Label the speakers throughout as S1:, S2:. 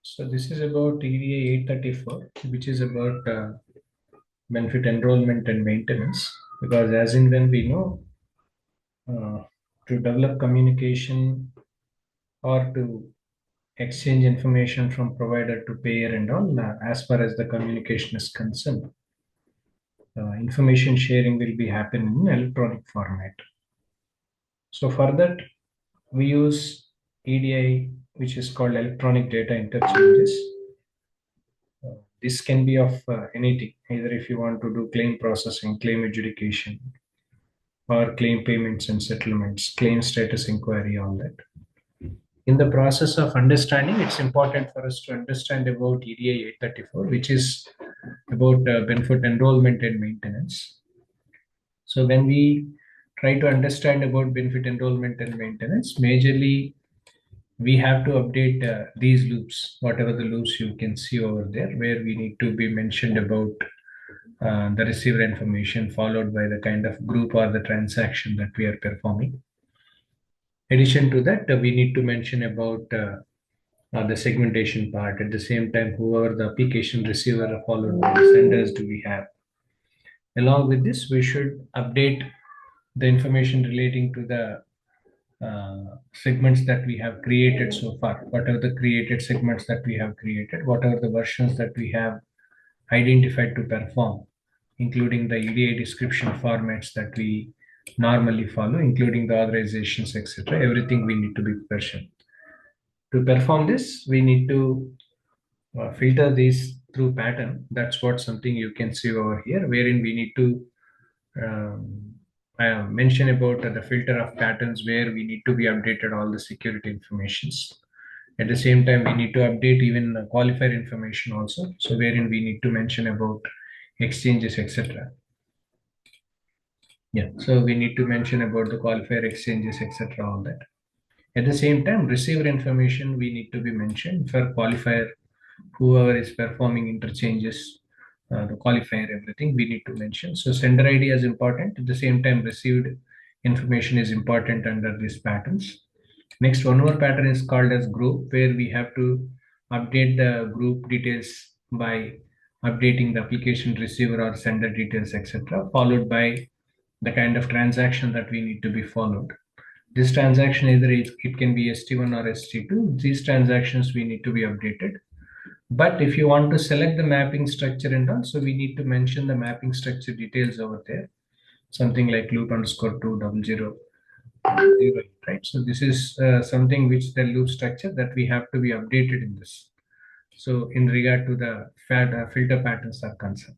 S1: So this is about EDI 834, which is about benefit enrollment and maintenance. Because as in when we know, uh, to develop communication or to exchange information from provider to payer and all, as far as the communication is concerned, information sharing will be happening in electronic format. So for that, we use EDI, which is called electronic data interchanges. This can be of anything, either if you want to do claim processing, claim adjudication, or claim payments and settlements, claim status inquiry, all that. In the process of understanding, it's important for us to understand about EDI 834, which is about benefit enrollment and maintenance. So when we try to understand about benefit enrollment and maintenance, majorly we have to update these loops, whatever the loops you can see over there, where we need to be mentioned about the receiver information followed by the kind of group or the transaction that we are performing. Addition to that, we need to mention about the segmentation part. At the same time, whoever the application receiver followed by the senders do we have. Along with this, we should update the information relating to the segments that we have created so far. What are the created segments that we have created? What are the versions that we have identified to perform, including the EDI description formats that we normally follow, including the authorizations, etc. Everything we need to be versioned. To perform this, we need to filter these through pattern. That's what something you can see over here, wherein we need to mention about the filter of patterns where we need to be updated all the security informations. At the same time, we need to update even qualifier information also. So wherein we need to mention about exchanges, etc. Yeah, so we need to mention about the qualifier exchanges, etc. All that. At the same time, receiver information we need to be mentioned for qualifier, whoever is performing interchanges, the qualifier, everything we need to mention. So sender ID is important. At the same time, received information is important under these patterns. Next, one more pattern is called as group, where we have to update the group details by updating the application receiver or sender details, etc., followed by the kind of transaction that we need to be followed. This transaction, either it can be ST1 or ST2. These transactions we need to be updated. But if you want to select the mapping structure and all, so we need to mention the mapping structure details over there. Something like loop underscore 200 0, right? So this is something which the loop structure that we have to be updated in this. So in regard to the filter patterns are concerned.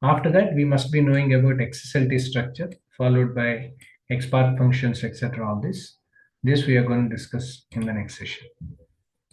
S1: After that, we must be knowing about XSLT structure, followed by XPath functions, etc. All this. This we are going to discuss in the next session.